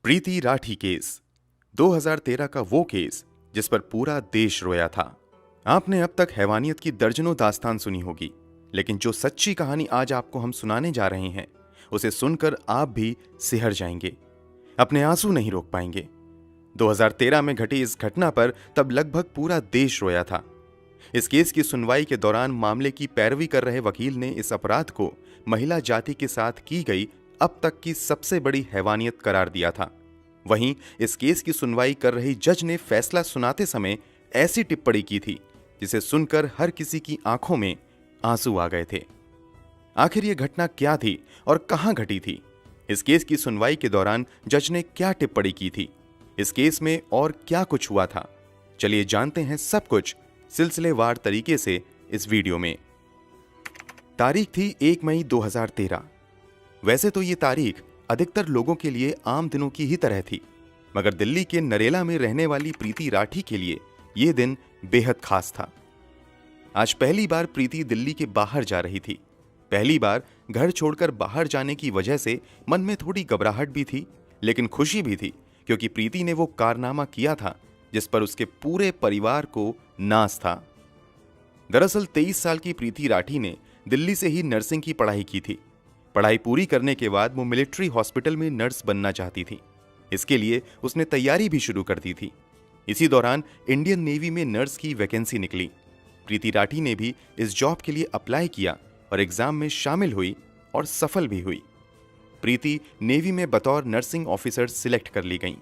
प्रीति Rathi case 2013 का वो case जिस पर पूरा देश रोया था। आपने अब तक हैवानियत की दर्जनों दास्तान सुनी होगी, लेकिन जो सच्ची कहानी आज आपको हम सुनाने जा रहे हैं उसे सुनकर आप भी सिहर जाएंगे, अपने आंसू नहीं रोक पाएंगे। 2013 में घटी इस घटना पर तब लगभग पूरा देश रोया था। इस केस की सुनवाई के दौरान मामले की पैरवी कर रहे वकील ने इस अपराध को महिला जाति के साथ की गई अब तक की सबसे बड़ी हैवानियत करार दिया था। वहीं इस केस की सुनवाई कर रही जज ने फैसला सुनाते समय ऐसी टिप्पणी की थी जिसे सुनकर हर किसी की आंखों में आंसू आ गए थे। आखिर ये घटना क्या थी और कहां घटी थी? इस केस की सुनवाई के दौरान जज ने क्या टिप्पणी की थी? इस केस में और क्या कुछ हुआ था? चलिए जानते हैं सब कुछ सिलसिलेवार तरीके से इस वीडियो में। तारीख थी 1 मई 2013। वैसे तो ये तारीख अधिकतर लोगों के लिए आम दिनों की ही तरह थी, मगर दिल्ली के नरेला में रहने वाली प्रीति राठी के लिए ये दिन बेहद खास था। आज पहली बार प्रीति दिल्ली के बाहर जा रही थी। पहली बार घर छोड़कर बाहर जाने की वजह से मन में थोड़ी घबराहट भी थी, लेकिन खुशी भी थी, क्योंकि प्रीति ने वो कारनामा किया था जिस पर उसके पूरे परिवार को नाज था। दरअसल 23 साल की प्रीति राठी ने दिल्ली से ही नर्सिंग की पढ़ाई की थी। पढ़ाई पूरी करने के बाद वो मिलिट्री हॉस्पिटल में नर्स बनना चाहती थी। इसके लिए उसने तैयारी भी शुरू कर दी थी। इसी दौरान इंडियन नेवी में नर्स की वैकेंसी निकली। प्रीति राठी ने भी इस जॉब के लिए अप्लाई किया और एग्जाम में शामिल हुई और सफल भी हुई। प्रीति नेवी में बतौर नर्सिंग ऑफिसर सिलेक्ट कर ली गई।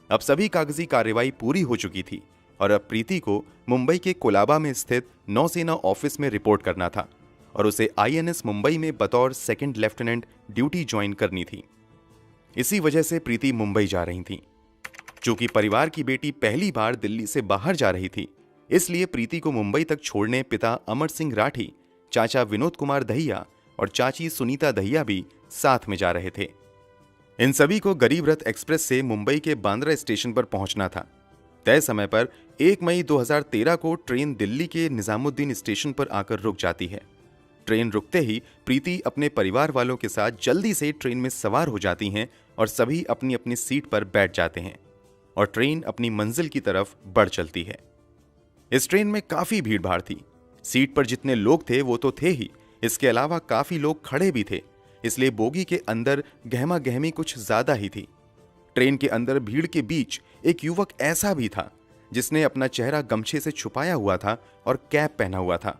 अब सभी कागजी कार्रवाई पूरी हो चुकी थी और अब प्रीति को मुंबई के कोलाबा में स्थित नौसेना ऑफिस में रिपोर्ट करना था और उसे आईएनएस मुंबई में बतौर सेकंड लेफ्टिनेंट ड्यूटी ज्वाइन करनी थी। इसी वजह से प्रीति मुंबई जा रही थी। चूंकि परिवार की बेटी पहली बार दिल्ली से बाहर जा रही थी, इसलिए प्रीति को मुंबई तक छोड़ने पिता अमर सिंह राठी, चाचा विनोद कुमार दहिया और चाची सुनीता दहिया भी साथ में जा रहे थे। इन सभी को गरीब रथ एक्सप्रेस से मुंबई के बांद्रा स्टेशन पर पहुंचना था। तय समय पर 1 मई 2013 को ट्रेन दिल्ली के निजामुद्दीन स्टेशन पर आकर रुक जाती है। ट्रेन रुकते ही प्रीति अपने परिवार वालों के साथ जल्दी से ट्रेन में सवार हो जाती हैं और सभी अपनी अपनी सीट पर बैठ जाते हैं और ट्रेन अपनी मंजिल की तरफ बढ़ चलती है। इस ट्रेन में काफी भीड़ भाड़ थी। सीट पर जितने लोग थे वो तो थे ही, इसके अलावा काफी लोग खड़े भी थे, इसलिए बोगी के अंदर गहमा गहमी कुछ ज्यादा ही थी। ट्रेन के अंदर भीड़ के बीच एक युवक ऐसा भी था जिसने अपना चेहरा गमछे से छुपाया हुआ था और कैप पहना हुआ था।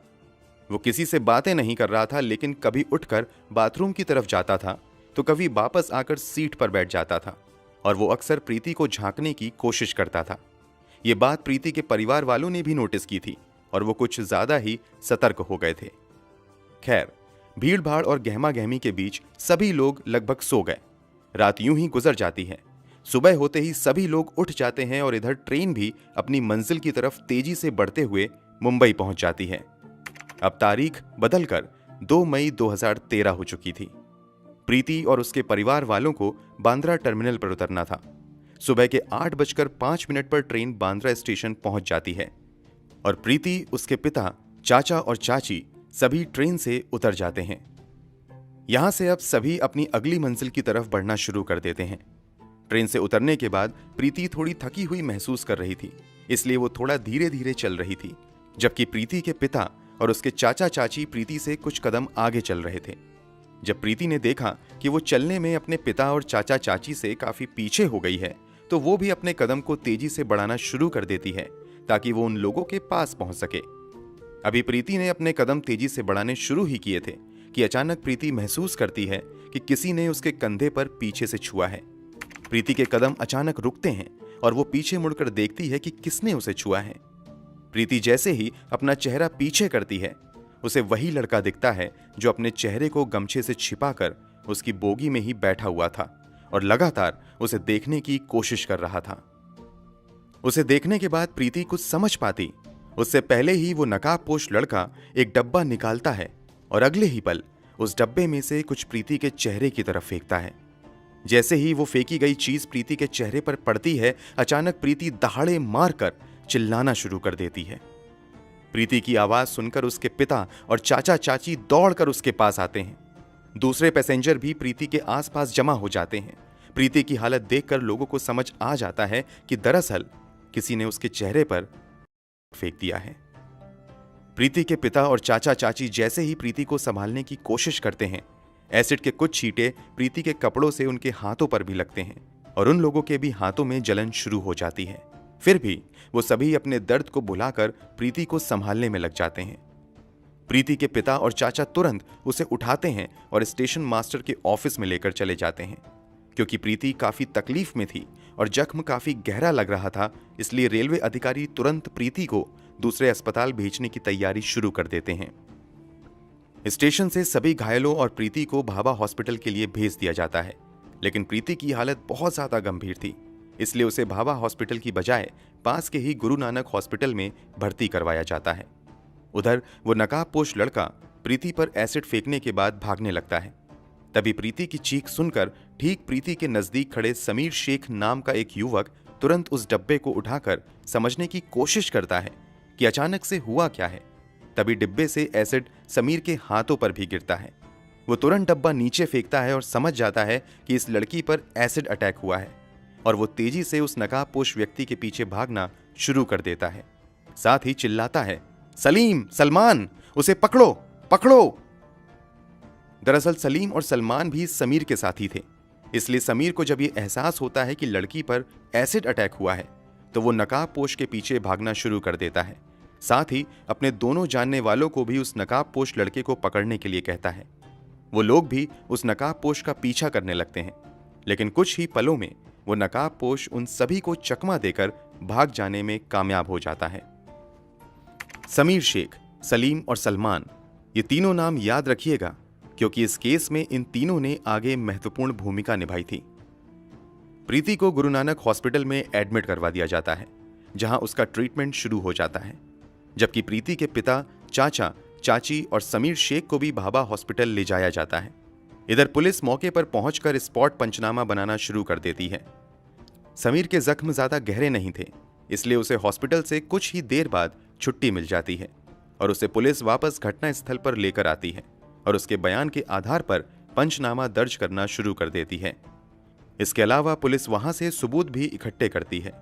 वो किसी से बातें नहीं कर रहा था, लेकिन कभी उठकर बाथरूम की तरफ जाता था तो कभी वापस आकर सीट पर बैठ जाता था और वो अक्सर प्रीति को झांकने की कोशिश करता था। ये बात प्रीति के परिवार वालों ने भी नोटिस की थी और वो कुछ ज्यादा ही सतर्क हो गए थे। खैर, भीड़ भाड़ और गहमा गहमी के बीच सभी लोग लगभग सो गए। रात यूं ही गुजर जाती है। सुबह होते ही सभी लोग उठ जाते हैं और इधर ट्रेन भी अपनी मंजिल की तरफ तेजी से बढ़ते हुए मुंबई पहुंच जाती है। अब तारीख बदलकर 2 मई 2013 हो चुकी थी। प्रीति और उसके परिवार वालों को बांद्रा टर्मिनल पर उतरना था। सुबह के 8:05 पर ट्रेन बांद्रा स्टेशन पहुंच जाती है और प्रीति, उसके पिता, चाचा और चाची सभी ट्रेन से उतर जाते हैं। यहां से अब सभी अपनी अगली मंजिल की तरफ बढ़ना शुरू कर देते हैं। ट्रेन से उतरने के बाद प्रीति थोड़ी थकी हुई महसूस कर रही थी, इसलिए वो थोड़ा धीरे धीरे चल रही थी, जबकि प्रीति के पिता और उसके चाचा चाची प्रीति से कुछ कदम आगे चल रहे थे। जब प्रीति ने देखा कि वो चलने में अपने पिता और चाचा चाची से काफी पीछे हो गई है, तो वो भी अपने कदम को तेजी से बढ़ाना शुरू कर देती है ताकि वो उन लोगों के पास पहुंच सके। अभी प्रीति ने अपने कदम तेजी से बढ़ाने शुरू ही किए थे कि अचानक प्रीति महसूस करती है कि किसी ने उसके कंधे पर पीछे से छुआ है। प्रीति के कदम अचानक रुकते हैं और वो पीछे मुड़कर देखती है कि किसने उसे छुआ है। प्रीति जैसे ही अपना चेहरा पीछे करती है, उसे वही लड़का दिखता है जो अपने चेहरे को गमछे से छिपाकर उसकी बोगी में ही बैठा हुआ था और लगातार उसे देखने की कोशिश कर रहा था। उसे देखने के बाद प्रीति कुछ समझ पाती उससे पहले ही वो नकाबपोश लड़का एक डब्बा निकालता है और अगले ही पल उस डब्बे में से कुछ प्रीति के चेहरे की तरफ फेंकता है। जैसे ही वो फेंकी गई चीज प्रीति के चेहरे पर पड़ती है, अचानक प्रीति दहाड़े मारकर चिल्लाना शुरू कर देती है। प्रीति की आवाज सुनकर उसके पिता और चाचा चाची दौड़कर उसके पास आते हैं। दूसरे पैसेंजर भी प्रीति के आसपास जमा हो जाते हैं। प्रीति की हालत देखकर लोगों को समझ आ जाता है कि दरअसल किसी ने उसके चेहरे पर फेंक दिया है। प्रीति के पिता और चाचा चाची जैसे ही प्रीति को संभालने की कोशिश करते हैं, एसिड के कुछ छींटे प्रीति के कपड़ों से उनके हाथों पर भी लगते हैं और उन लोगों के भी हाथों में जलन शुरू हो जाती है। फिर भी वो सभी अपने दर्द को भुलाकर प्रीति को संभालने में लग जाते हैं। प्रीति के पिता और चाचा तुरंत उसे उठाते हैं और स्टेशन मास्टर के ऑफिस में लेकर चले जाते हैं। क्योंकि प्रीति काफी तकलीफ में थी और जख्म काफी गहरा लग रहा था, इसलिए रेलवे अधिकारी तुरंत प्रीति को दूसरे अस्पताल भेजने की तैयारी शुरू कर देते हैं। स्टेशन से सभी घायलों और प्रीति को भाभा हॉस्पिटल के लिए भेज दिया जाता है, लेकिन प्रीति की हालत बहुत ज्यादा गंभीर थी, इसलिए उसे भाभा हॉस्पिटल की बजाय पास के ही गुरु नानक हॉस्पिटल में भर्ती करवाया जाता है। उधर वो नकाबपोश लड़का प्रीति पर एसिड फेंकने के बाद भागने लगता है। तभी प्रीति की चीख सुनकर ठीक प्रीति के नजदीक खड़े समीर शेख नाम का एक युवक तुरंत उस डब्बे को उठाकर समझने की कोशिश करता है कि अचानक से हुआ क्या है। तभी डिब्बे से एसिड समीर के हाथों पर भी गिरता है। वो तुरंत डब्बा नीचे फेंकता है और समझ जाता है कि इस लड़की पर एसिड अटैक हुआ है और वो तेजी से उस नकाबपोश व्यक्ति के पीछे भागना शुरू कर देता है। साथ ही चिल्लाता है, सलीम, सलमान, उसे पकड़ो, पकड़ो। दरअसल सलीम और सलमान भी समीर के साथी थे, इसलिए समीर को जब ये एहसास होता है कि लड़की पर एसिड अटैक हुआ है तो वो नकाबपोश के पीछे भागना शुरू कर देता है। साथ ही अपने दोनों जानने वालों को भी उस नकाबपोश लड़के को पकड़ने के लिए कहता है। वो लोग भी उस नकाबपोश का पीछा करने लगते हैं, लेकिन कुछ ही पलों में वो नकाबपोश उन सभी को चकमा देकर भाग जाने में कामयाब हो जाता है। समीर शेख, सलीम और सलमान, ये तीनों नाम याद रखिएगा क्योंकि इस केस में इन तीनों ने आगे महत्वपूर्ण भूमिका निभाई थी। प्रीति को गुरु नानक हॉस्पिटल में एडमिट करवा दिया जाता है, जहां उसका ट्रीटमेंट शुरू हो जाता है, जबकि प्रीति के पिता, चाचा, चाची और समीर शेख को भी भाभा हॉस्पिटल ले जाया जाता है। इधर पुलिस मौके पर पहुंचकर स्पॉट पंचनामा बनाना शुरू कर देती है। समीर के जख्म ज्यादा गहरे नहीं थे, इसलिए उसे हॉस्पिटल से कुछ ही देर बाद छुट्टी मिल जाती है और उसे पुलिस वापस घटना स्थल पर लेकर आती है और उसके बयान के आधार पर पंचनामा दर्ज करना शुरू कर देती है। इसके अलावा पुलिस वहां से सबूत भी इकट्ठे करती है।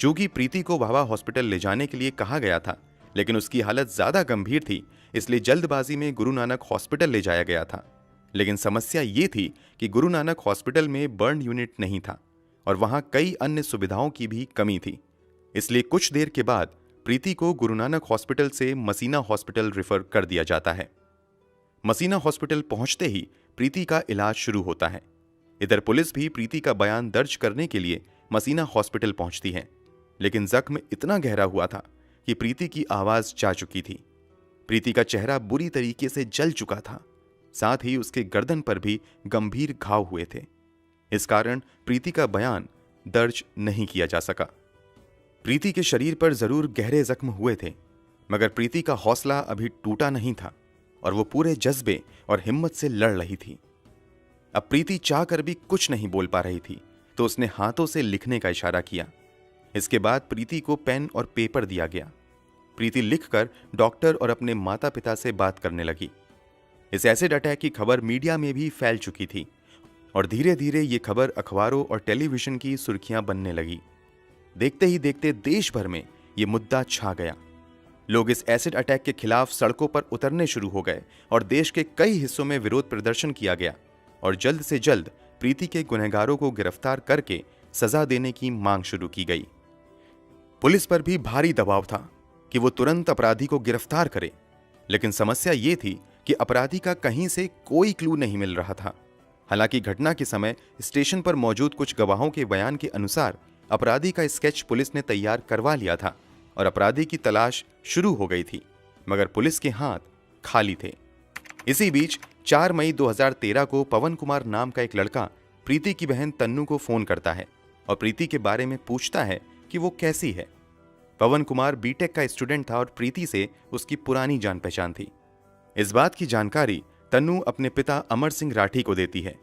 चूंकि प्रीति को भाभा हॉस्पिटल ले जाने के लिए कहा गया था, लेकिन उसकी हालत ज्यादा गंभीर थी, इसलिए जल्दबाजी में गुरु नानक हॉस्पिटल ले जाया गया था। लेकिन समस्या ये थी कि गुरु नानक हॉस्पिटल में बर्न यूनिट नहीं था और वहां कई अन्य सुविधाओं की भी कमी थी। इसलिए कुछ देर के बाद प्रीति को गुरु नानक हॉस्पिटल से मसीना हॉस्पिटल रेफर कर दिया जाता है। मसीना हॉस्पिटल पहुंचते ही प्रीति का इलाज शुरू होता है। इधर पुलिस भी प्रीति का बयान दर्ज करने के लिए मसीना हॉस्पिटल पहुंचती है, लेकिन जख्म इतना गहरा हुआ था कि प्रीति की आवाज जा चुकी थी। प्रीति का चेहरा बुरी तरीके से जल चुका था, साथ ही उसके गर्दन पर भी गंभीर घाव हुए थे। इस कारण प्रीति का बयान दर्ज नहीं किया जा सका। प्रीति के शरीर पर जरूर गहरे जख्म हुए थे, मगर प्रीति का हौसला अभी टूटा नहीं था और वो पूरे जज्बे और हिम्मत से लड़ रही थी। अब प्रीति चाहकर भी कुछ नहीं बोल पा रही थी, तो उसने हाथों से लिखने का इशारा किया। इसके बाद प्रीति को पेन और पेपर दिया गया। प्रीति लिखकर डॉक्टर और अपने माता पिता से बात करने लगी। इस एसिड अटैक की खबर मीडिया में भी फैल चुकी थी और धीरे धीरे ये खबर अखबारों और टेलीविजन की सुर्खियां बनने लगी। देखते ही देखते देश भर में ये मुद्दा छा गया। लोग इस एसिड अटैक के खिलाफ सड़कों पर उतरने शुरू हो गए और देश के कई हिस्सों में विरोध प्रदर्शन किया गया और जल्द से जल्द प्रीति के गुनहगारों को गिरफ्तार करके सजा देने की मांग शुरू की गई। पुलिस पर भी भारी दबाव था कि वो तुरंत अपराधी को गिरफ्तार करे, लेकिन समस्या ये थी कि अपराधी का कहीं से कोई क्लू नहीं मिल रहा था। हालांकि घटना के समय स्टेशन पर मौजूद कुछ गवाहों के बयान के अनुसार अपराधी का स्केच पुलिस ने तैयार करवा लिया था और अपराधी की तलाश शुरू हो गई थी, मगर पुलिस के हाथ खाली थे। इसी बीच 4 मई 2013 को पवन कुमार नाम का एक लड़का प्रीति की बहन तन्नू को फोन करता है और प्रीति के बारे में पूछता है कि वो कैसी है। पवन कुमार बीटेक का स्टूडेंट था और प्रीति से उसकी पुरानी जान पहचान थी। इस बात की जानकारी तन्नू अपने पिता अमर सिंह राठी को देती है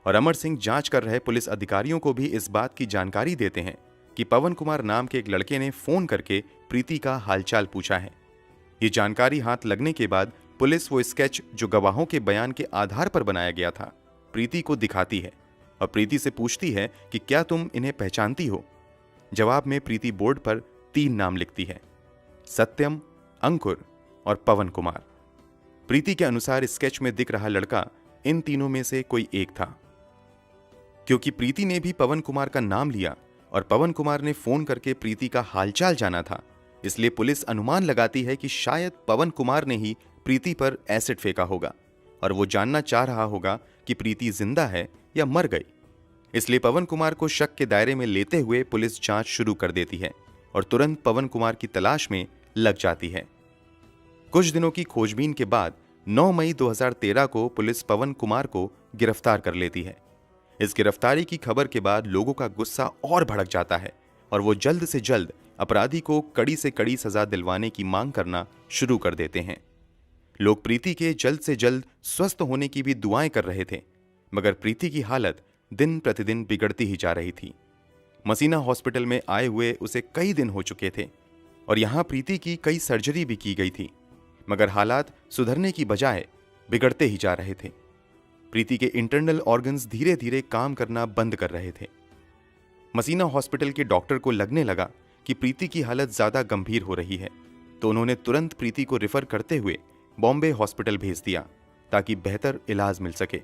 और अमर सिंह जांच कर रहे पुलिस अधिकारियों को भी इस बात की जानकारी देते हैं कि पवन कुमार नाम के एक लड़के ने फोन करके प्रीति का हालचाल पूछा है। ये जानकारी हाथ लगने के बाद पुलिस वो स्केच जो गवाहों के बयान के आधार पर बनाया गया था प्रीति को दिखाती है और प्रीति से पूछती है कि क्या तुम इन्हें पहचानती हो। जवाब में प्रीति बोर्ड पर 3 नाम लिखती है, सत्यम, अंकुर और पवन कुमार। प्रीति के अनुसार स्केच में दिख रहा लड़का इन तीनों में से कोई एक था। क्योंकि प्रीति ने भी पवन कुमार का नाम लिया और पवन कुमार ने फोन करके प्रीति का हालचाल जाना था, इसलिए पुलिस अनुमान लगाती है कि शायद पवन कुमार ने ही प्रीति पर एसिड फेंका होगा और वो जानना चाह रहा होगा कि प्रीति जिंदा है या मर गई। इसलिए पवन कुमार को शक के दायरे में लेते हुए पुलिस जांच शुरू कर देती है और तुरंत पवन कुमार की तलाश में लग जाती है। कुछ दिनों की खोजबीन के बाद 9 मई 2013 को पुलिस पवन कुमार को गिरफ्तार कर लेती है। इस गिरफ्तारी की खबर के बाद लोगों का गुस्सा और भड़क जाता है और वो जल्द से जल्द अपराधी को कड़ी से कड़ी सजा दिलवाने की मांग करना शुरू कर देते हैं। लोग प्रीति के जल्द से जल्द स्वस्थ होने की भी दुआएं कर रहे थे, मगर प्रीति की हालत दिन प्रतिदिन बिगड़ती ही जा रही थी। मसीना हॉस्पिटल में आए हुए उसे कई दिन हो चुके थे और यहां प्रीति की कई सर्जरी भी की गई थी, मगर हालात सुधरने की बजाय बिगड़ते ही जा रहे थे। प्रीति के इंटरनल ऑर्गन्स धीरे धीरे काम करना बंद कर रहे थे। मसीना हॉस्पिटल के डॉक्टर को लगने लगा कि प्रीति की हालत ज्यादा गंभीर हो रही है, तो उन्होंने तुरंत प्रीति को रेफर करते हुए बॉम्बे हॉस्पिटल भेज दिया ताकि बेहतर इलाज मिल सके।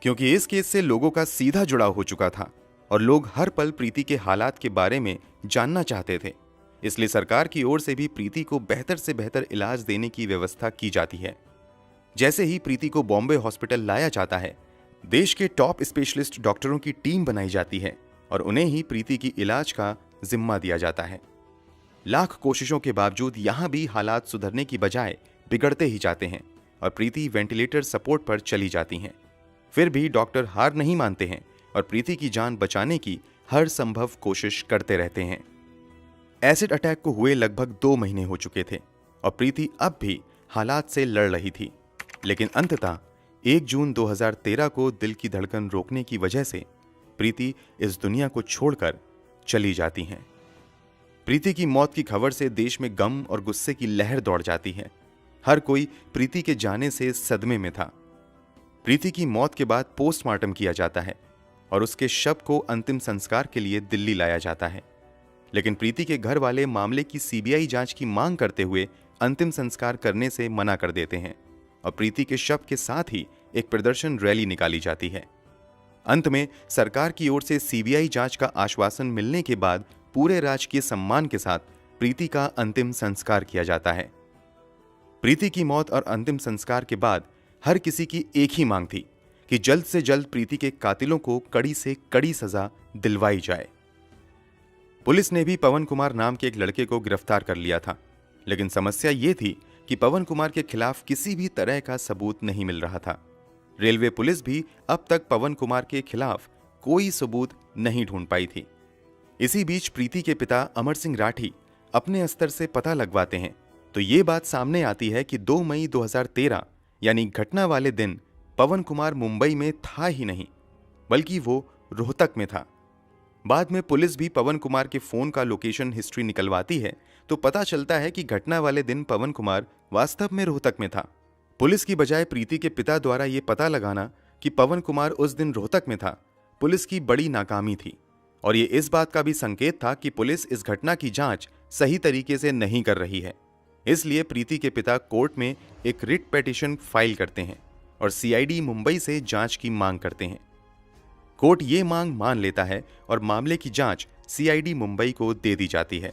क्योंकि इस केस से लोगों का सीधा जुड़ाव हो चुका था और लोग हर पल प्रीति के हालात के बारे में जानना चाहते थे, इसलिए सरकार की ओर से भी प्रीति को बेहतर से बेहतर इलाज देने की व्यवस्था की जाती है। जैसे ही प्रीति को बॉम्बे हॉस्पिटल लाया जाता है, देश के टॉप स्पेशलिस्ट डॉक्टरों की टीम बनाई जाती है और उन्हें ही प्रीति की इलाज का जिम्मा दिया जाता है। लाख कोशिशों के बावजूद यहां भी हालात सुधरने की बजाय बिगड़ते ही जाते हैं और प्रीति वेंटिलेटर सपोर्ट पर चली जाती हैं। फिर भी डॉक्टर हार नहीं मानते हैं और प्रीति की जान बचाने की हर संभव कोशिश करते रहते हैं। एसिड अटैक को हुए लगभग 2 महीने हो चुके थे और प्रीति अब भी हालात से लड़ रही थी, लेकिन अंततः 1 जून 2013 को दिल की धड़कन रोकने की वजह से प्रीति इस दुनिया को छोड़कर चली जाती हैं। प्रीति की मौत की खबर से देश में गम और गुस्से की लहर दौड़ जाती है। हर कोई प्रीति के जाने से सदमे में था। प्रीति की मौत के बाद पोस्टमार्टम किया जाता है और उसके शव को अंतिम संस्कार के लिए दिल्ली लाया जाता है, लेकिन प्रीति के घर वाले मामले की सीबीआई जांच की मांग करते हुए अंतिम संस्कार करने से मना कर देते हैं और प्रीति के शव के साथ ही एक प्रदर्शन रैली निकाली जाती है। अंत में सरकार की ओर से सीबीआई जांच का आश्वासन मिलने के बाद पूरे राजकीय सम्मान के साथ प्रीति का अंतिम संस्कार किया जाता है। प्रीति की मौत और अंतिम संस्कार के बाद हर किसी की एक ही मांग थी कि जल्द से जल्द प्रीति के कातिलों को कड़ी से कड़ी सजा दिलवाई जाए। पुलिस ने भी पवन कुमार नाम के एक लड़के को गिरफ्तार कर लिया था, लेकिन समस्या ये थी कि पवन कुमार के खिलाफ किसी भी तरह का सबूत नहीं मिल रहा था। रेलवे पुलिस भी अब तक पवन कुमार के खिलाफ कोई सबूत नहीं ढूंढ पाई थी। इसी बीच प्रीति के पिता अमर सिंह राठी अपने स्तर से पता लगवाते हैं तो ये बात सामने आती है कि 2 मई 2013 यानी घटना वाले दिन पवन कुमार मुंबई में था ही नहीं, बल्कि वो रोहतक में था। बाद में पुलिस भी पवन कुमार के फोन का लोकेशन हिस्ट्री निकलवाती है तो पता चलता है कि घटना वाले दिन पवन कुमार वास्तव में रोहतक में था। पुलिस की बजाय प्रीति के पिता द्वारा यह पता लगाना कि पवन कुमार उस दिन रोहतक में था, पुलिस की बड़ी नाकामी थी और ये इस बात का भी संकेत था कि पुलिस इस घटना की जांच सही तरीके से नहीं कर रही है। इसलिए प्रीति के पिता कोर्ट में एक रिट पिटीशन फाइल करते हैं और सीआईडी मुंबई से जांच की मांग करते हैं। कोर्ट ये मांग मान लेता है और मामले की जांच सीआईडी मुंबई को दे दी जाती है।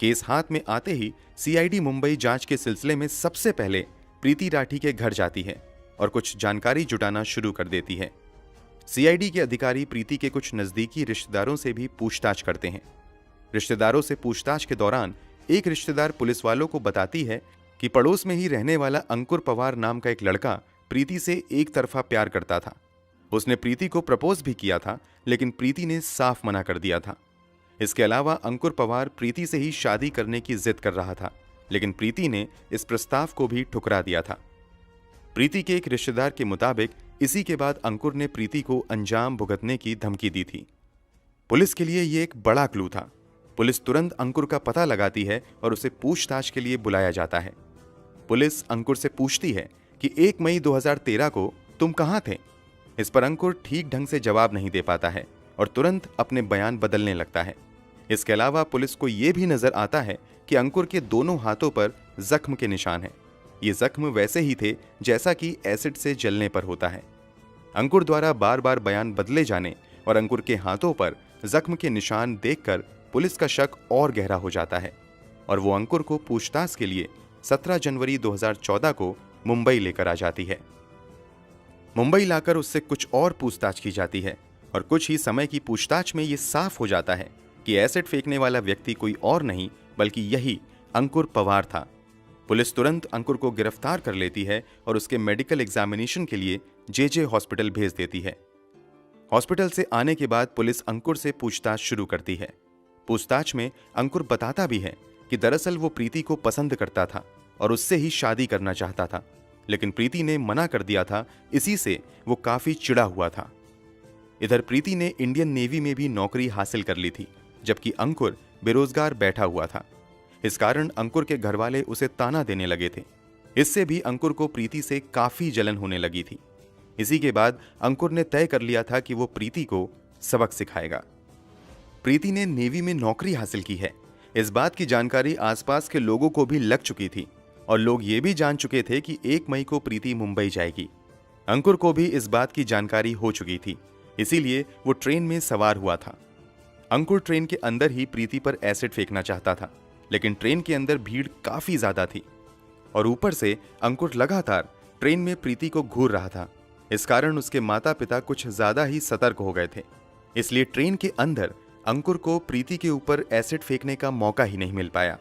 केस हाथ में आते ही सीआईडी मुंबई जांच के सिलसिले में सबसे पहले प्रीति राठी के घर जाती है और कुछ जानकारी जुटाना शुरू कर देती है। सीआईडी के अधिकारी प्रीति के कुछ नजदीकी रिश्तेदारों से भी पूछताछ करते हैं। रिश्तेदारों से पूछताछ के दौरान एक रिश्तेदार पुलिस वालों को बताती है कि पड़ोस में ही रहने वाला अंकुर पवार नाम का एक लड़का प्रीति से एक तरफा प्यार करता था। उसने प्रीति को प्रपोज भी किया था, लेकिन प्रीति ने साफ मना कर दिया था। इसके अलावा अंकुर पवार प्रीति से ही शादी करने की जिद कर रहा था, लेकिन प्रीति ने इस प्रस्ताव को भी ठुकरा दिया था। प्रीति के एक रिश्तेदार के मुताबिक इसी के बाद अंकुर ने प्रीति को अंजाम भुगतने की धमकी दी थी। पुलिस के लिए यह एक बड़ा क्लू था। पुलिस तुरंत अंकुर का पता लगाती है और उसे पूछताछ के लिए बुलाया जाता है। पुलिस अंकुर से पूछती है कि 1 मई 2013 को तुम कहां थे? इस पर अंकुर ठीक ढंग से जवाब नहीं दे पाता है और तुरंत अपने बयान बदलने लगता है। इसके अलावा पुलिस को यह भी नजर आता है कि अंकुर के दोनों हाथों पर जख्म के निशान हैं। ये जख्म वैसे ही थे जैसा कि एसिड से जलने पर होता है। अंकुर द्वारा बार बार बयान बदले जाने और अंकुर के हाथों पर जख्म के निशान देखकर पुलिस का शक और गहरा हो जाता है और वो अंकुर को पूछताछ के लिए 17 जनवरी 2014 को मुंबई लेकर आ जाती है। मुंबई लाकर उससे कुछ और पूछताछ की जाती है और कुछ ही समय की पूछताछ में ये साफ हो जाता है कि एसिड फेंकने वाला व्यक्ति कोई और नहीं बल्कि यही अंकुर पवार था। पुलिस तुरंत अंकुर को गिरफ्तार कर लेती है और उसके मेडिकल एग्जामिनेशन के लिए जेजे हॉस्पिटल भेज देती है। हॉस्पिटल से आने के बाद पुलिस अंकुर से पूछताछ शुरू करती है। पूछताछ में अंकुर बताता भी है कि दरअसल वो प्रीति को पसंद करता था और उससे ही शादी करना चाहता था, लेकिन प्रीति ने मना कर दिया था। इसी से वो काफी चिढ़ा हुआ था। इधर प्रीति ने इंडियन नेवी में भी नौकरी हासिल कर ली थी, जबकि अंकुर बेरोजगार बैठा हुआ था। इस कारण अंकुर के घरवाले उसे ताना देने लगे थे। इससे भी अंकुर को प्रीति से काफी जलन होने लगी थी। इसी के बाद अंकुर ने तय कर लिया था कि वो प्रीति को सबक सिखाएगा। प्रीति ने नेवी में नौकरी हासिल की है, इस बात की जानकारी आसपास के लोगों को भी लग चुकी थी और लोग ये भी जान चुके थे कि 1 मई को प्रीति मुंबई जाएगी। अंकुर को भी इस बात की जानकारी हो चुकी थी, इसीलिए वो ट्रेन में सवार हुआ था। अंकुर ट्रेन के अंदर ही प्रीति पर एसिड फेंकना चाहता था, लेकिन ट्रेन के अंदर भीड़ काफी ज्यादा थी और ऊपर से अंकुर लगातार ट्रेन में प्रीति को घूर रहा था। इस कारण उसके माता पिता कुछ ज्यादा ही सतर्क हो गए थे, इसलिए ट्रेन के अंदर अंकुर को प्रीति के ऊपर एसिड फेंकने का मौका ही नहीं मिल पाया।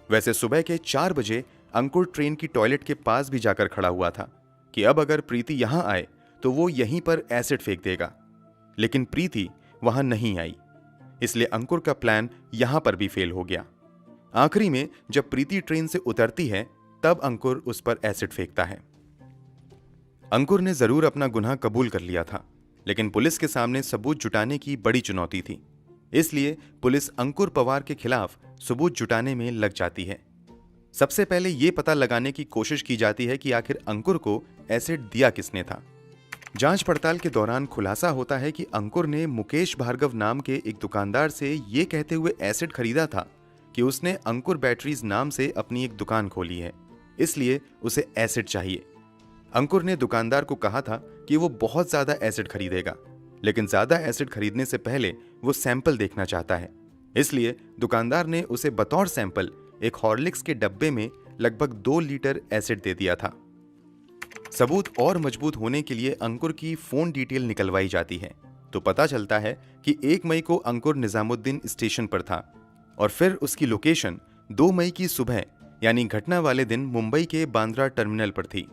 वैसे सुबह के 4 बजे अंकुर ट्रेन की टॉयलेट के पास भी जाकर खड़ा हुआ था कि अब अगर प्रीति यहां आए तो वो यहीं पर एसिड फेंक देगा, लेकिन प्रीति वहां नहीं आई, इसलिए अंकुर का प्लान यहां पर भी फेल हो गया। आखिरी में जब प्रीति ट्रेन से उतरती है तब अंकुर उस पर एसिड फेंकता है। अंकुर ने जरूर अपना गुनाह कबूल कर लिया था, लेकिन पुलिस के सामने सबूत जुटाने की बड़ी चुनौती थी, इसलिए पुलिस अंकुर पवार के खिलाफ सबूत जुटाने में लग जाती है। सबसे पहले यह पता लगाने की कोशिश की जाती है कि आखिर अंकुर को एसिड दिया किसने था। जांच पड़ताल के दौरान खुलासा होता है कि अंकुर ने मुकेश भार्गव नाम के एक दुकानदार से यह कहते हुए एसिड खरीदा था कि उसने अंकुर बैटरीज नाम से अपनी एक दुकान खोली है, इसलिए उसे एसिड चाहिए। अंकुर ने दुकानदार को कहा था कि वो बहुत ज्यादा एसिड खरीदेगा, लेकिन ज्यादा एसिड खरीदने से पहले वो सैंपल देखना चाहता है, इसलिए दुकानदार ने उसे बतौर सैंपल एक हॉर्लिक्स के डब्बे में लगभग 2 लीटर एसिड दे दिया था। सबूत और मजबूत होने के लिए अंकुर की फोन डिटेल निकलवाई जाती है, तो पता चलता है कि 1 मई को अंकुर निजामुद्दीन स्टेशन पर था और फिर उसकी लोकेशन 2 मई की सुबह यानी घटना वाले दिन मुंबई के बांद्रा टर्मिनल पर थी।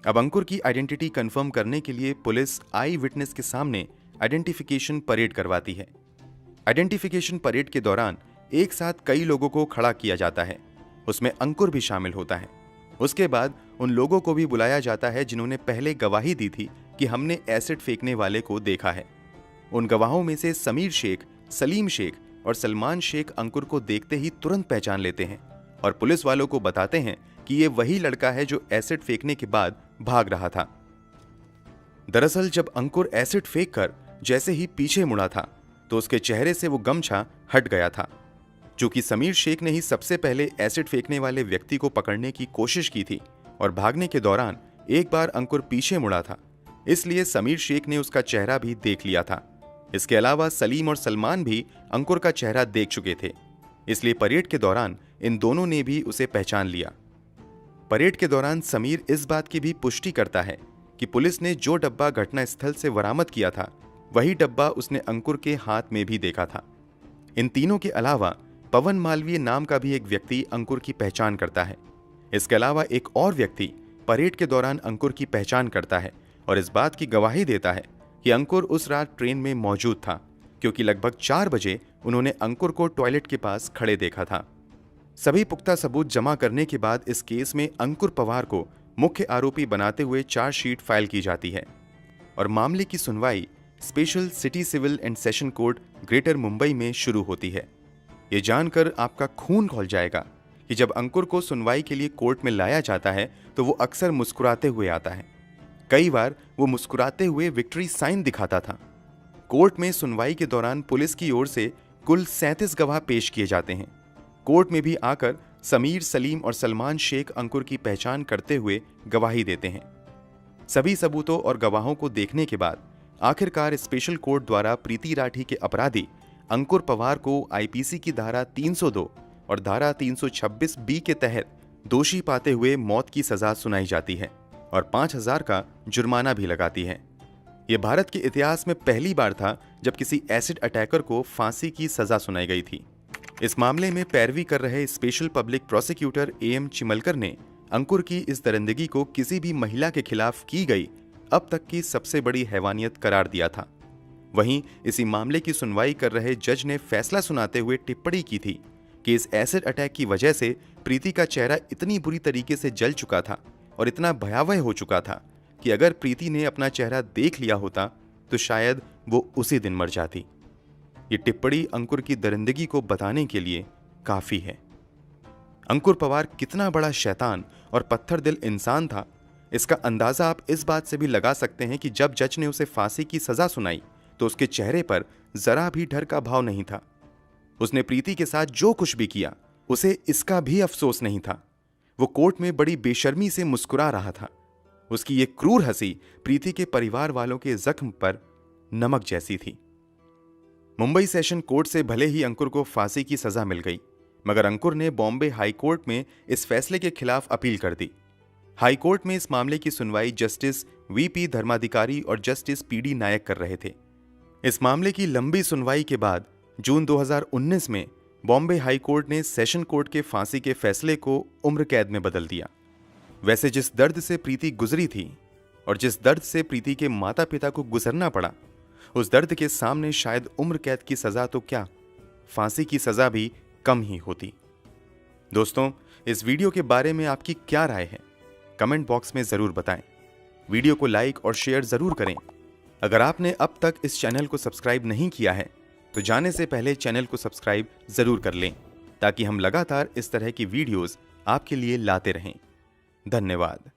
अब अंकुर की आइडेंटिटी कंफर्म करने के लिए पुलिस आई विटनेस के सामने आइडेंटिफिकेशन परेड करवाती है। आइडेंटिफिकेशन परेड के दौरान एक साथ कई लोगों को खड़ा किया जाता है, उसमें अंकुर भी शामिल होता है। उसके बाद उन लोगों को भी बुलाया जाता है जिन्होंने पहले गवाही दी थी कि हमने एसिड फेंकने वाले को देखा है। उन गवाहों में से समीर शेख, सलीम शेख और सलमान शेख अंकुर को देखते ही तुरंत पहचान लेते हैं और पुलिस वालों को बताते हैं कि ये वही लड़का है जो एसिड फेंकने के बाद भाग रहा था। दरअसल जब अंकुर एसिड फेंक कर जैसे ही पीछे मुड़ा था तो उसके चेहरे से वो गमछा हट गया था। चूंकि समीर शेख ने ही सबसे पहले एसिड फेंकने वाले व्यक्ति को पकड़ने की कोशिश की थी और भागने के दौरान एक बार अंकुर पीछे मुड़ा था, इसलिए समीर शेख ने उसका चेहरा भी देख लिया था। इसके अलावा सलीम और सलमान भी अंकुर का चेहरा देख चुके थे, इसलिए परेड के दौरान इन दोनों ने भी उसे पहचान लिया। परेड के दौरान समीर इस बात की भी पुष्टि करता है कि पुलिस ने जो डब्बा घटना स्थल से बरामद किया था वही डब्बा उसने अंकुर के हाथ में भी देखा था। इन तीनों के अलावा पवन मालवीय नाम का भी एक व्यक्ति अंकुर की पहचान करता है। इसके अलावा एक और व्यक्ति परेड के दौरान अंकुर की पहचान करता है और इस बात की गवाही देता है कि अंकुर उस रात ट्रेन में मौजूद था, क्योंकि लगभग 4 बजे उन्होंने अंकुर को टॉयलेट के पास खड़े देखा था। सभी पुख्ता सबूत जमा करने के बाद इस केस में अंकुर पवार को मुख्य आरोपी बनाते हुए चार्जशीट फाइल की जाती है और मामले की सुनवाई special city civil and session court greater Mumbai में शुरू होती है। ये जानकर आपका खून खौल जाएगा कि जब अंकुर को सुनवाई के लिए कोर्ट में लाया जाता है तो वो अक्सर मुस्कुराते हुए आता है। कई बार वो मुस्कुराते हुए विक्ट्री साइन दिखाता था। कोर्ट में सुनवाई के दौरान पुलिस की ओर से कुल 37 गवाह पेश किए जाते हैं। कोर्ट में भी आकर समीर, सलीम और सलमान शेख अंकुर की पहचान करते हुए गवाही देते हैं। सभी सबूतों और गवाहों को देखने के बाद आखिरकार स्पेशल कोर्ट द्वारा प्रीति राठी के अपराधी अंकुर पवार को आईपीसी की धारा 302 और धारा 326 बी के तहत दोषी पाते हुए मौत की सजा सुनाई जाती है और 5,000 का जुर्माना भी लगाती है। यह भारत के इतिहास में पहली बार था जब किसी एसिड अटैकर को फांसी की सजा सुनाई गई थी। इस मामले में पैरवी कर रहे स्पेशल पब्लिक प्रोसिक्यूटर एएम चिमलकर ने अंकुर की इस दरिंदगी को किसी भी महिला के खिलाफ की गई अब तक की सबसे बड़ी हैवानियत करार दिया था। वहीं इसी मामले की सुनवाई कर रहे जज ने फैसला सुनाते हुए टिप्पणी की थी कि इस एसिड अटैक की वजह से प्रीति का चेहरा इतनी बुरी तरीके से जल चुका था और इतना भयावह हो चुका था कि अगर प्रीति ने अपना चेहरा देख लिया होता तो शायद वो उसी दिन मर जाती। ये टिप्पणी अंकुर की दरिंदगी को बताने के लिए काफी है। अंकुर पवार कितना बड़ा शैतान और पत्थर दिल इंसान था, इसका अंदाजा आप इस बात से भी लगा सकते हैं कि जब जज ने उसे फांसी की सजा सुनाई तो उसके चेहरे पर जरा भी डर का भाव नहीं था। उसने प्रीति के साथ जो कुछ भी किया उसे इसका भी अफसोस नहीं था। वो कोर्ट में बड़ी बेशर्मी से मुस्कुरा रहा था। उसकी ये क्रूर हंसी प्रीति के परिवार वालों के जख्म पर नमक जैसी थी। मुंबई सेशन कोर्ट से भले ही अंकुर को फांसी की सजा मिल गई, मगर अंकुर ने बॉम्बे हाई कोर्ट में इस फैसले के खिलाफ अपील कर दी। हाई कोर्ट में इस मामले की सुनवाई जस्टिस वीपी धर्माधिकारी और जस्टिस पीडी नायक कर रहे थे। इस मामले की लंबी सुनवाई के बाद जून 2019 में बॉम्बे हाई कोर्ट ने सेशन कोर्ट के फांसी के फैसले को उम्र कैद में बदल दिया। वैसे जिस दर्द से प्रीति गुजरी थी और जिस दर्द से प्रीति के माता पिता को गुजरना पड़ा, उस दर्द के सामने शायद उम्र कैद की सजा तो क्या, फांसी की सजा भी कम ही होती। दोस्तों, इस वीडियो के बारे में आपकी क्या राय है, कमेंट बॉक्स में जरूर बताएं। वीडियो को लाइक और शेयर जरूर करें। अगर आपने अब तक इस चैनल को सब्सक्राइब नहीं किया है तो जाने से पहले चैनल को सब्सक्राइब जरूर कर लें ताकि हम लगातार इस तरह की वीडियोस आपके लिए लाते रहें। धन्यवाद।